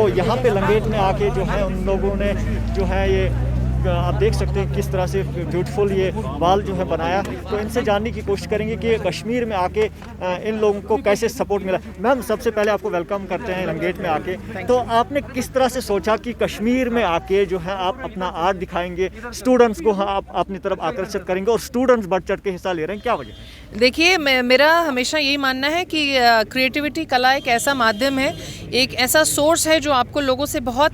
तो यहाँ पे लंगेट में आके जो है उन लोगों ने जो है ये आप देख सकते हैं किस तरह से ब्यूटीफुल ये वाल जो है बनाया। तो इनसे जानने की कोशिश करेंगे कि कश्मीर में आके इन लोगों को कैसे सपोर्ट मिला। मैम, सबसे पहले आपको वेलकम करते हैं लंगेट में आके। तो आपने किस तरह से सोचा कि कश्मीर में आके जो है आप अपना आर्ट दिखाएंगे, स्टूडेंट्स को आप अपनी तरफ आकर्षित करेंगे और स्टूडेंट्स बढ़ चढ़ के हिस्सा ले रहे हैं, क्या वजह? देखिए, मेरा हमेशा यही मानना है कि क्रिएटिविटी, कला एक ऐसा माध्यम है, एक ऐसा सोर्स है जो आपको लोगों से बहुत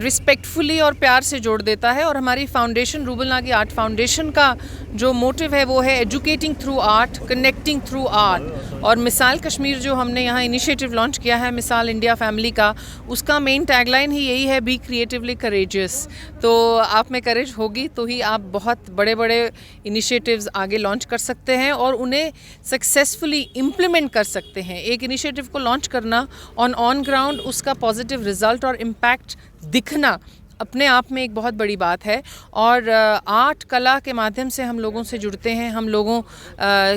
रिस्पेक्टफुली और प्यार से जोड़ देता है। और हमारी foundation, rouble Nagi art foundation का जो मोटिव है वो है educating through art, connecting through art. और मिसाल कश्मीर जो हमने यहाँ इनिशिएटिव लॉन्च किया है, मिसाल इंडिया फैमिली का, उसका मेन टैगलाइन ही यही है, बी क्रिएटिवली करेजियस। तो आप में करेज होगी तो ही आप बहुत बड़े बड़े इनिशिएटिव्स आगे लॉन्च कर सकते हैं और उन्हें सक्सेसफुली इम्प्लीमेंट कर सकते हैं। एक इनिशिएटिव को लॉन्च करना ऑन ग्राउंड, उसका पॉजिटिव रिजल्ट और इम्पैक्ट दिखना अपने आप में एक बहुत बड़ी बात है। और आर्ट, कला के माध्यम से हम लोगों से जुड़ते हैं, हम लोगों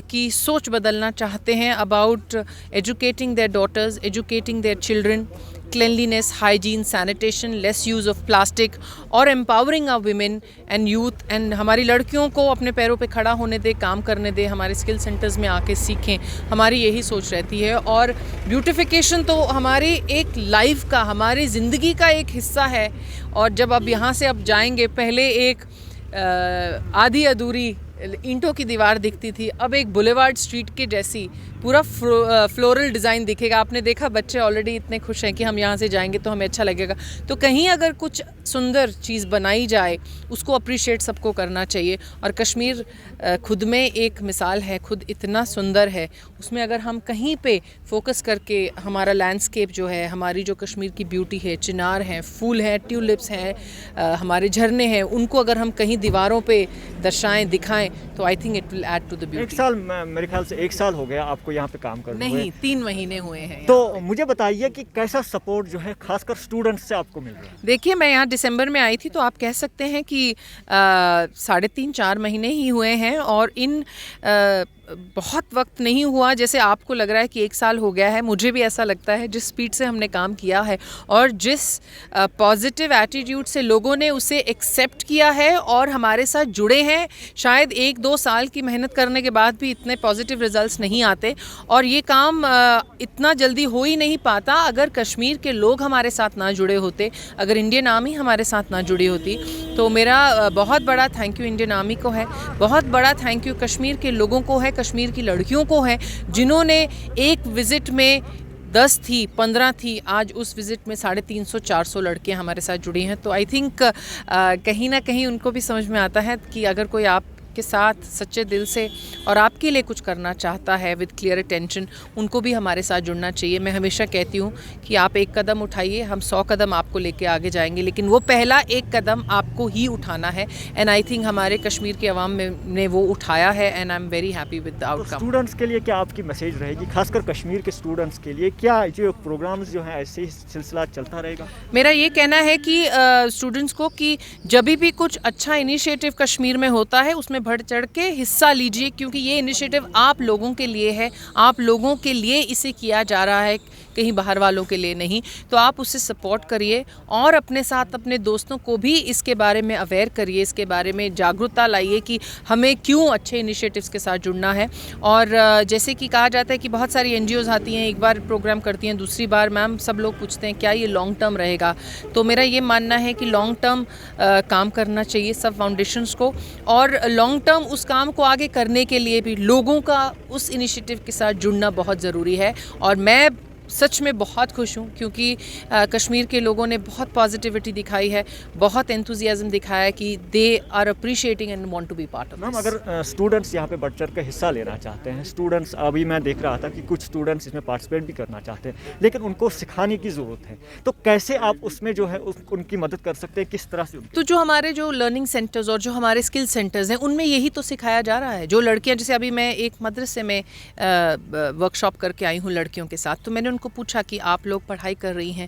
की सोच बदलना चाहते हैं about educating their daughters, educating their children, cleanliness, hygiene, sanitation, less use of plastic और empowering our women and youth. And हमारी लड़कियों को अपने पैरों पे खड़ा होने दे, काम करने दे, हमारे स्किल सेंटर्स में आके सीखें, हमारी यही सोच रहती है। और ब्यूटिफिकेशन तो हमारी एक लाइफ का, हमारी ज़िंदगी का एक हिस्सा है। और जब अब यहाँ से अब जाएंगे, पहले एक आधी अधूरी ईंटों की दीवार दिखती थी, अब एक बुलेवार्ड स्ट्रीट के जैसी पूरा फ्लोरल डिज़ाइन दिखेगा। आपने देखा बच्चे ऑलरेडी इतने खुश हैं कि हम यहाँ से जाएंगे तो हमें अच्छा लगेगा। तो कहीं अगर कुछ सुंदर चीज़ बनाई जाए, उसको अप्रिशिएट सबको करना चाहिए। और कश्मीर खुद में एक मिसाल है, खुद इतना सुंदर है, उसमें अगर हम कहीं पे फोकस करके हमारा लैंडस्केप जो है, हमारी जो कश्मीर की ब्यूटी है, चिनार हैं, फूल हैं, ट्यूलिप्स हैं, हमारे झरने हैं, उनको अगर हम कहीं दीवारों पे दर्शाएं, दिखाएं, तो I think it will add to the beauty. एक साल, मेरे ख्याल से 1 साल हो गया आपको यहाँ पे काम करते हुए? नहीं, 3 महीने हुए हैं। तो मुझे बताइए कि कैसा सपोर्ट जो है खासकर स्टूडेंट्स से आपको मिल रहा है? देखिए, मैं यहाँ दिसंबर में आई थी, तो आप कह सकते हैं कि 3.5-4 महीने ही हुए हैं। और इन बहुत वक्त नहीं हुआ जैसे आपको लग रहा है कि 1 साल हो गया है। मुझे भी ऐसा लगता है, जिस स्पीड से हमने काम किया है और जिस पॉजिटिव एटीट्यूड से लोगों ने उसे एक्सेप्ट किया है और हमारे साथ जुड़े हैं। शायद 1-2 साल की मेहनत करने के बाद भी इतने पॉजिटिव रिजल्ट्स नहीं आते और ये काम इतना जल्दी हो ही नहीं पाता अगर कश्मीर के लोग हमारे साथ ना जुड़े होते, अगर इंडियन आर्मी हमारे साथ ना जुड़ी होती। तो मेरा बहुत बड़ा थैंक यू इंडियन आर्मी को है, बहुत बड़ा थैंक यू कश्मीर के लोगों को है, कश्मीर की लड़कियों को है, जिन्होंने एक विज़िट में 10 थी, 15 थी, आज उस विज़िट में 350-400 लड़कियां हमारे साथ जुड़ी हैं। तो आई थिंक कहीं ना कहीं उनको भी समझ में आता है कि अगर कोई आपके साथ सच्चे दिल से और आपके लिए कुछ करना चाहता है विद क्लियर अटेंशन, उनको भी हमारे साथ जुड़ना चाहिए। मैं हमेशा कहती हूँ कि आप एक कदम उठाइए, हम 100 कदम आपको लेके आगे जाएंगे, लेकिन वो पहला एक कदम आपको ही उठाना है। एंड आई थिंक हमारे कश्मीर के अवाम ने वो उठाया है and I am very happy with the outcome. Students के लिए क्या आपकी मैसेज रहेगी, खासकर कश्मीर के स्टूडेंट्स के लिए? क्या जो प्रोग्राम्स जो हैं ऐसे ही सिलसिला चलता रहेगा? मेरा ये कहना है कि स्टूडेंट्स को कि जब भी कुछ अच्छा इनिशिएटिव कश्मीर में होता है, उसमें बढ़ चढ़ के हिस्सा लीजिए, क्योंकि ये इनिशिएटिव आप लोगों के लिए है, आप लोगों के लिए इसे किया जा रहा है, कहीं बाहर वालों के लिए नहीं। तो आप उसे सपोर्ट करिए और अपने साथ अपने दोस्तों को भी इसके बारे में अवेयर करिए, इसके बारे में जागरूकता लाइए कि हमें क्यों अच्छे इनिशिएटिव्स के साथ जुड़ना है। और जैसे कि कहा जाता है कि बहुत सारी एनजीओज़ आती हैं, एक बार प्रोग्राम करती हैं, दूसरी बार मैम सब लोग पूछते हैं क्या ये लॉन्ग टर्म रहेगा। तो मेरा ये मानना है कि लॉन्ग टर्म काम करना चाहिए सब फाउंडेशंस को, और लॉन्ग टर्म उस काम को आगे करने के लिए भी लोगों का उस इनिशिएटिव के साथ जुड़ना बहुत ज़रूरी है। और मैं सच में बहुत खुश हूँ क्योंकि कश्मीर के लोगों ने बहुत पॉजिटिविटी दिखाई है, बहुत एंथुजियाज्म दिखाया है कि they are appreciating and want to be part of. Ma'am, अगर स्टूडेंट्स यहाँ पे बढ़ चढ़ कर हिस्सा लेना चाहते हैं, स्टूडेंट्स, अभी मैं देख रहा था कि कुछ स्टूडेंट्स इसमें पार्टिसिपेट भी करना चाहते हैं, लेकिन उनको सिखाने की ज़रूरत है, तो कैसे आप उसमें जो है उनकी मदद कर सकते हैं, किस तरह से? तो जो हमारे जो लर्निंग सेंटर्स और जो हमारे स्किल सेंटर्स हैं, उनमें यही तो सिखाया जा रहा है। जो लड़कियाँ, जैसे अभी मैं एक मदरसे में वर्कशॉप करके आई हूँ लड़कियों के साथ, तो मैंने उनको पूछा कि आप लोग पढ़ाई कर रही हैं,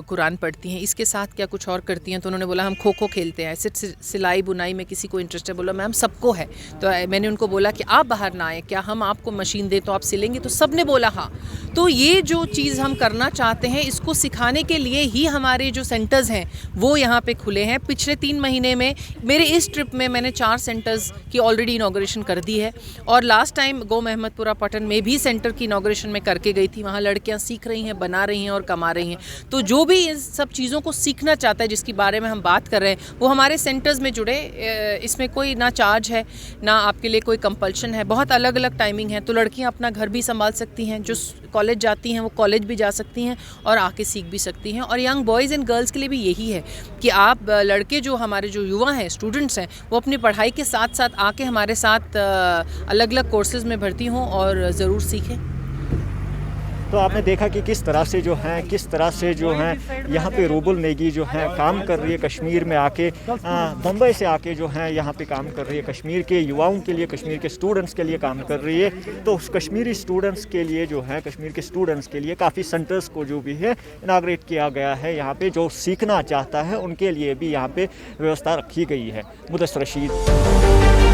कुरान पढ़ती हैं, इसके साथ क्या कुछ और करती हैं? तो उन्होंने बोला हम खो खो खेलते हैं, सिलाई बुनाई में किसी को इंटरेस्ट है? बोला मैम सबको है। तो मैंने उनको बोला कि आप बाहर ना आए, क्या हम आपको मशीन दें तो आप सिलेंगे? तो सब ने बोला हाँ। तो ये जो चीज़ हम करना चाहते हैं, इसको सिखाने के लिए ही हमारे जो सेंटर्स हैं वो यहाँ पे खुले हैं। पिछले 3 महीने में मेरे इस ट्रिप में मैंने 4 सेंटर्स की ऑलरेडी इनॉग्रेशन कर दी है, और लास्ट टाइम गो महमदपुरा पटन में भी सेंटर की इनॉग्रेशन में करके गई थी। वहाँ लड़कियाँ सीख रही हैं, बना रही हैं और कमा रही हैं। तो जो भी इन सब चीज़ों को सीखना चाहता है, जिसके बारे में हम बात कर रहे हैं, वो हमारे सेंटर्स में जुड़े। इसमें कोई ना चार्ज है, ना आपके लिए कोई कंपल्शन है। बहुत अलग अलग टाइमिंग है, तो लड़कियाँ अपना घर भी संभाल सकती हैं, जो कॉलेज जाती हैं वो कॉलेज भी जा सकती हैं और आके सीख भी सकती हैं। और यंग बॉयज़ एंड गर्ल्स के लिए भी यही है कि आप लड़के जो हमारे जो युवा हैं, स्टूडेंट्स हैं, वो अपनी पढ़ाई के साथ साथ आके हमारे साथ अलग अलग कोर्सेज़ में भर्ती हों और ज़रूर सीखें। तो आपने देखा कि किस तरह से जो हैं यहाँ पे रूबल नेगी जो है काम कर रही है, कश्मीर में आके, बम्बई से आके जो है यहाँ पे काम कर रही है, कश्मीर के युवाओं के लिए, कश्मीर के स्टूडेंट्स के लिए काम कर रही है। तो उस कश्मीरी स्टूडेंट्स के लिए जो है, कश्मीर के स्टूडेंट्स के लिए काफ़ी सेंटर्स को जो भी है इनाग्रेट किया गया है। यहाँ पे जो सीखना चाहता है उनके लिए भी यहाँ पे व्यवस्था रखी गई है। मुदस्सिर रशीद।